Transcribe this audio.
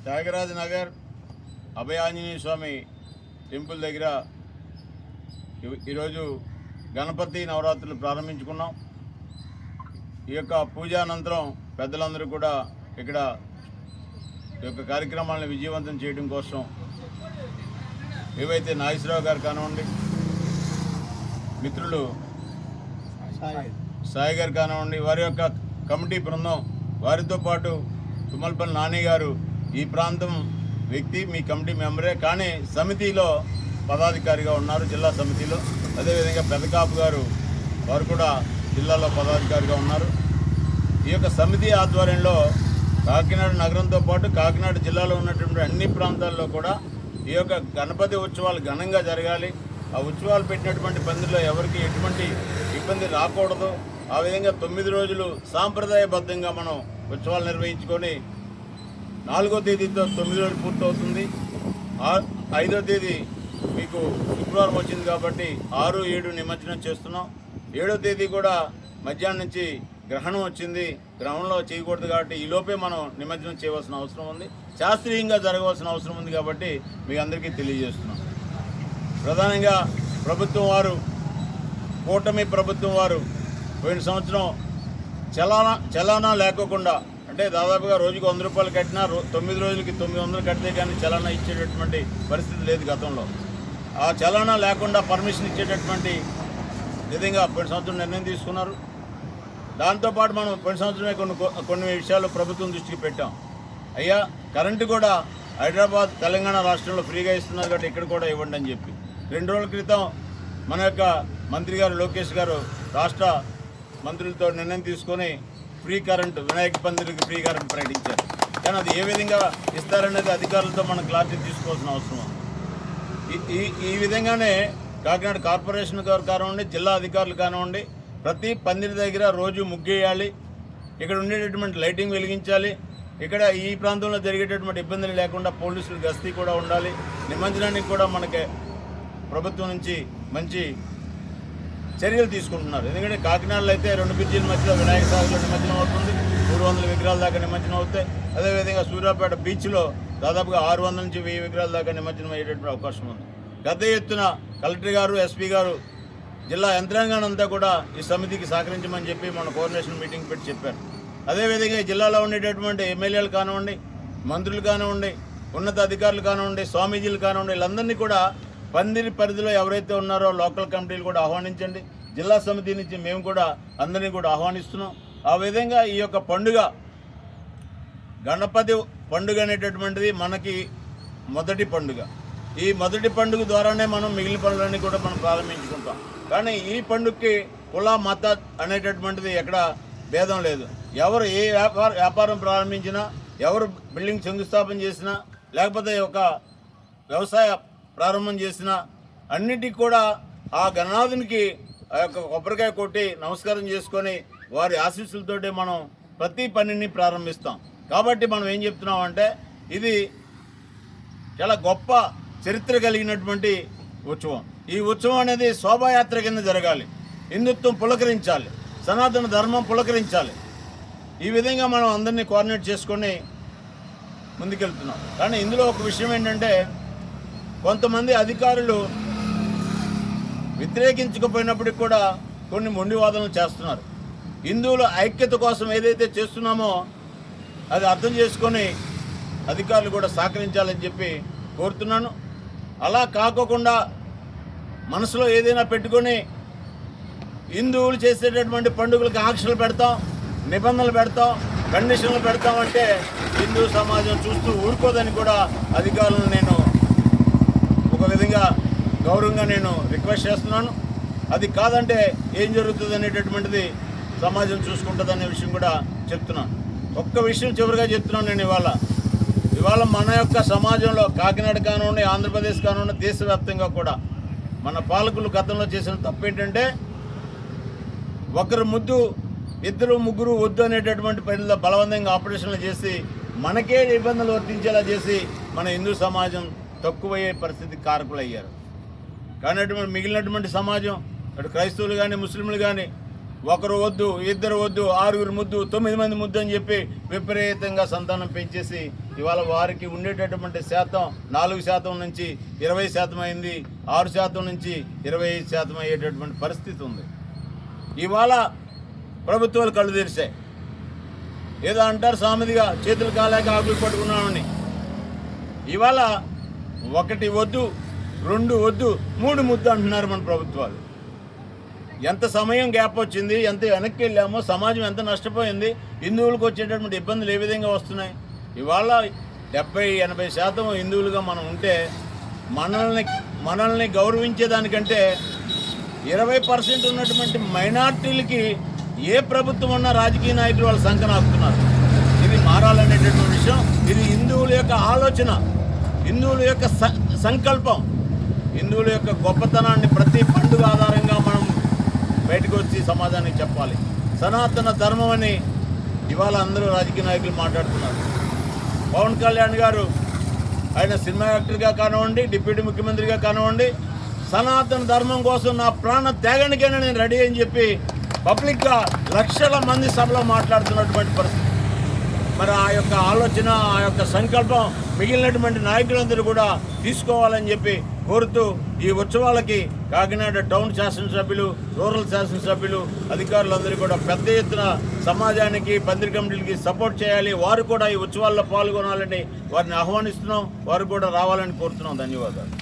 త్యాగరాజ నగర్ అభయాంజనేయ స్వామి temple దగ్గర ఈరోజు గణపతి నవరాత్రులు ప్రారంభించుకున్నాం. ఈ యొక్క పూజానంతరం పెద్దలందరూ కూడా ఇక్కడ ఈ యొక్క కార్యక్రమాలను విజయవంతం చేయడం కోసం ఏవైతే నాగేశ్వరరావు గారు కానివ్వండి, మిత్రులు సాయి గారు కానివ్వండి, వారి యొక్క కమిటీ బృందం, వారితో పాటు తుమ్మలపల్లి నాని గారు ఈ ప్రాంతం వ్యక్తి, మీ కమిటీ మెంబరే కానీ సమితిలో పదాధికారిగా ఉన్నారు, జిల్లా సమితిలో. అదేవిధంగా పెదకాపు గారు, వారు కూడా జిల్లాలో పదాధికారిగా ఉన్నారు. ఈ యొక్క సమితి ఆధ్వర్యంలో కాకినాడ నగరంతో పాటు కాకినాడ జిల్లాలో ఉన్నటువంటి అన్ని ప్రాంతాల్లో కూడా ఈ యొక్క గణపతి ఉత్సవాలు ఘనంగా జరగాలి. ఆ ఉత్సవాలు పెట్టినటువంటి పందిరిలో ఎవరికి ఎటువంటి ఇబ్బంది రాకూడదు. ఆ విధంగా 9 రోజులు సాంప్రదాయబద్ధంగా మనం ఉత్సవాలు నిర్వహించుకొని 4వ తేదీతో 9 రోజులు పూర్తవుతుంది. 5వ తేదీ మీకు శుక్రవారం వచ్చింది కాబట్టి 6, 7 నిమజ్జనం చేస్తున్నాం. 7వ తేదీ కూడా మధ్యాహ్నం నుంచి గ్రహణం వచ్చింది. గ్రహణంలో చేయకూడదు కాబట్టి ఈ లోపే మనం నిమజ్జనం చేయవలసిన అవసరం ఉంది. శాస్త్రీయంగా జరగవలసిన అవసరం ఉంది కాబట్టి మీ అందరికీ తెలియజేస్తున్నాం. ప్రధానంగా ప్రభుత్వం వారు, కూటమి ప్రభుత్వం వారు పోయిన సంవత్సరం చలానా లేకోకుండా, అంటే దాదాపుగా రోజుకి 100 రూపాయలు కట్టినా 9 రోజులకి 900 కడితే కానీ చలానా ఇచ్చేటటువంటి పరిస్థితి లేదు గతంలో. ఆ చలానా లేకుండా పర్మిషన్ ఇచ్చేటటువంటి విధంగా పోయిన సంవత్సరం నిర్ణయం తీసుకున్నారు. దాంతోపాటు మనం పోయిన సంవత్సరమే కొన్ని విషయాలు ప్రభుత్వం దృష్టికి పెట్టాం. అయ్యా, కరెంటు కూడా హైదరాబాద్, తెలంగాణ రాష్ట్రంలో ఫ్రీగా ఇస్తున్నారు కాబట్టి ఇక్కడ కూడా ఇవ్వండి అని చెప్పి 2 రోజుల క్రితం మన యొక్క మంత్రి గారు లోకేష్ గారు రాష్ట్ర మంత్రులతో నిర్ణయం తీసుకొని ఫ్రీ కరెంటు, వినాయక పందిరికి ఫ్రీ కరెంట్ ప్రకటించారు. కానీ అది ఏ విధంగా ఇస్తారనేది అధికారులతో మనం క్లారిటీ తీసుకోవాల్సిన అవసరం ఉంది. ఈ విధంగానే కాకినాడ కార్పొరేషన్ గారు కానివ్వండి, జిల్లా అధికారులు కానివ్వండి, ప్రతి పందిరి దగ్గర రోజు ముగ్గేయాలి, ఇక్కడ ఉండేటటువంటి లైటింగ్ వెలిగించాలి, ఇక్కడ ఈ ప్రాంతంలో జరిగేటటువంటి ఇబ్బందులు లేకుండా పోలీసులు గస్తీ కూడా ఉండాలి. నిమజ్జనానికి కూడా మనకి ప్రభుత్వం నుంచి మంచి చర్యలు తీసుకుంటున్నారు. ఎందుకంటే కాకినాడలో అయితే 2 బ్రిడ్జిల మధ్యలో వినాయక సాగర్లో నిమజ్జనం అవుతుంది, 300 విగ్రహాల దాకా నిమజ్జనం అవుతాయి. అదేవిధంగా సూర్యాపేట బీచ్లో దాదాపుగా 600 నుంచి 1000 విగ్రహాల దాకా నిమజ్జనం అయ్యేటటువంటి అవకాశం ఉంది. పెద్ద ఎత్తున కలెక్టర్ గారు, ఎస్పీ గారు, జిల్లా యంత్రాంగాన్ని అంతా కూడా ఈ సమితికి సహకరించమని చెప్పి మన కోఆర్డినేషన్ మీటింగ్ పెట్టి చెప్పారు. అదేవిధంగా ఈ జిల్లాలో ఉండేటటువంటి ఎమ్మెల్యేలు కానివ్వండి, మంత్రులు కానివ్వండి, ఉన్నత అధికారులు కానివ్వండి, స్వామీజీలు కానివ్వండి, వీళ్ళందరినీ కూడా పందిరి పరిధిలో ఎవరైతే ఉన్నారో లోకల్ కమిటీలు కూడా ఆహ్వానించండి. జిల్లా సమితి నుంచి మేము కూడా అందరినీ కూడా ఆహ్వానిస్తున్నాం. ఆ విధంగా ఈ యొక్క పండుగ, గణపతి పండుగ అనేటటువంటిది మనకి మొదటి పండుగ. ఈ మొదటి పండుగ ద్వారానే మనం మిగిలిన పనులన్నీ కూడా మనం ప్రారంభించుకుంటాం. కానీ ఈ పండుగకి కుల, మత అనేటటువంటిది ఎక్కడ భేదం లేదు. ఎవరు ఏ వ్యాపారం ప్రారంభించినా, ఎవరు బిల్డింగ్ శంకుస్థాపన చేసినా, లేకపోతే ఒక వ్యవసాయ ప్రారంభం చేసినా, అన్నిటికీ కూడా ఆ గణనాథునికి ఆ యొక్క కొబ్బరికాయ కొట్టి నమస్కారం చేసుకొని వారి ఆశీస్సులతోటి మనం ప్రతి పనిని ప్రారంభిస్తాం. కాబట్టి మనం ఏం చెప్తున్నామంటే ఇది చాలా గొప్ప చరిత్ర కలిగినటువంటి ఉత్సవం. ఈ ఉత్సవం అనేది శోభాయాత్ర కింద జరగాలి, హిందుత్వం పులకరించాలి, సనాతన ధర్మం పులకరించాలి. ఈ విధంగా మనం అందరినీ కోఆర్డినేట్ చేసుకొని ముందుకెళ్తున్నాం. కానీ ఇందులో ఒక విషయం ఏంటంటే, కొంతమంది అధికారులు వ్యతిరేకించకపోయినప్పటికీ కూడా కొన్ని మొండి వాదనలు చేస్తున్నారు. హిందువుల ఐక్యత కోసం ఏదైతే చేస్తున్నామో అది అర్థం చేసుకొని అధికారులు కూడా సహకరించాలని చెప్పి కోరుతున్నాను. అలా కాకోకుండా మనసులో ఏదైనా పెట్టుకొని హిందువులు చేసేటటువంటి పండుగలకు ఆంక్షలు పెడతాం, నిబంధనలు పెడతాం, కండిషన్లు పెడతామంటే హిందూ సమాజం చూస్తూ ఊరుకోదని కూడా అధికారులను నేను ఒక విధంగా గౌరవంగా నేను రిక్వెస్ట్ చేస్తున్నాను. అది కాదంటే ఏం జరుగుతుంది అనేటటువంటిది సమాజం చూసుకుంటుందనే విషయం కూడా చెప్తున్నాను. ఒక్క విషయం చివరిగా చెప్తున్నాను. నేను ఇవాళ మన యొక్క సమాజంలో కాకినాడ కానివ్వండి, ఆంధ్రప్రదేశ్ కానివ్వండి, దేశవ్యాప్తంగా కూడా మన పాలకులు గతంలో చేసిన తప్పు ఏంటంటే, ఒకరు ముద్దు, 2, 3 వద్దు అనేటటువంటి పనిలో బలవంతంగా ఆపరేషన్లు చేసి మనకే నిబంధనలు వర్తించేలా చేసి మన హిందూ సమాజం తక్కువయ్యే పరిస్థితి కారకులయ్యారు. కానీ మిగిలినటువంటి సమాజం, అటు క్రైస్తవులు కానీ, ముస్లింలు కానీ, ఒకరు వద్దు, ఇద్దరు వద్దు, 6 ముద్దు, 9 మంది ముద్దు అని చెప్పి విపరీతంగా సంతానం పెంచేసి ఇవాళ వారికి ఉండేటటువంటి శాతం 4% నుంచి 20% అయింది, 6% నుంచి 25% అయ్యేటటువంటి పరిస్థితి ఉంది. ఇవాళ ప్రభుత్వాలు కళ్ళు తెరిచాయి. ఏదో అంటారు సామెతగా, చేతులు కాలేక ఆకులు పట్టుకున్నామని. ఇవాళ 1 వద్దు, 2 వద్దు, 3 ముద్దు అంటున్నారు మన ప్రభుత్వాలు. ఎంత సమయం గ్యాప్ వచ్చింది, ఎంత వెనక్కి వెళ్ళామో, సమాజం ఎంత నష్టపోయింది, హిందువులకు వచ్చేటటువంటి ఇబ్బందులు ఏ విధంగా వస్తున్నాయి. ఇవాళ 70-80% హిందువులుగా మనం ఉంటే మనల్ని గౌరవించేదానికంటే 20% ఉన్నటువంటి మైనార్టీలకి ఏ ప్రభుత్వం ఉన్నా రాజకీయ నాయకులు వాళ్ళ సంకనాకుతున్నారు. ఇది మారాలనేటటువంటి విషయం. ఇది హిందువుల యొక్క ఆలోచన, హిందువుల యొక్క సంకల్పం, హిందువుల యొక్క గొప్పతనాన్ని ప్రతి పండుగ ఆధారంగా మనం బయటకు వచ్చి సమాజానికి చెప్పాలి. సనాతన ధర్మం అని ఇవాళ అందరూ రాజకీయ నాయకులు మాట్లాడుతున్నారు. పవన్ కళ్యాణ్ గారు ఆయన సినిమా యాక్టర్గా కానివ్వండి, డిప్యూటీ ముఖ్యమంత్రిగా కానివ్వండి, సనాతన ధర్మం కోసం నా ప్రాణ త్యాగానికైనా నేను రెడీ అని చెప్పి పబ్లిక్గా లక్షల మంది సభలో మాట్లాడుతున్నటువంటి పరిస్థితి. మరి ఆ యొక్క ఆలోచన, ఆ యొక్క సంకల్పం మిగిలినటువంటి నాయకులందరూ కూడా తీసుకోవాలని చెప్పి కోరుతూ ఈ ఉత్సవాలకి కాకినాడ టౌన్ శాసనసభ్యులు, రూరల్ శాసనసభ్యులు, అధికారులందరూ కూడా పెద్ద ఎత్తున సమాజానికి, పందిరి కమిటీలకి సపోర్ట్ చేయాలి. వారు కూడా ఈ ఉత్సవాల్లో పాల్గొనాలని వారిని ఆహ్వానిస్తున్నాం. వారు కూడా రావాలని కోరుతున్నాం. ధన్యవాదాలు.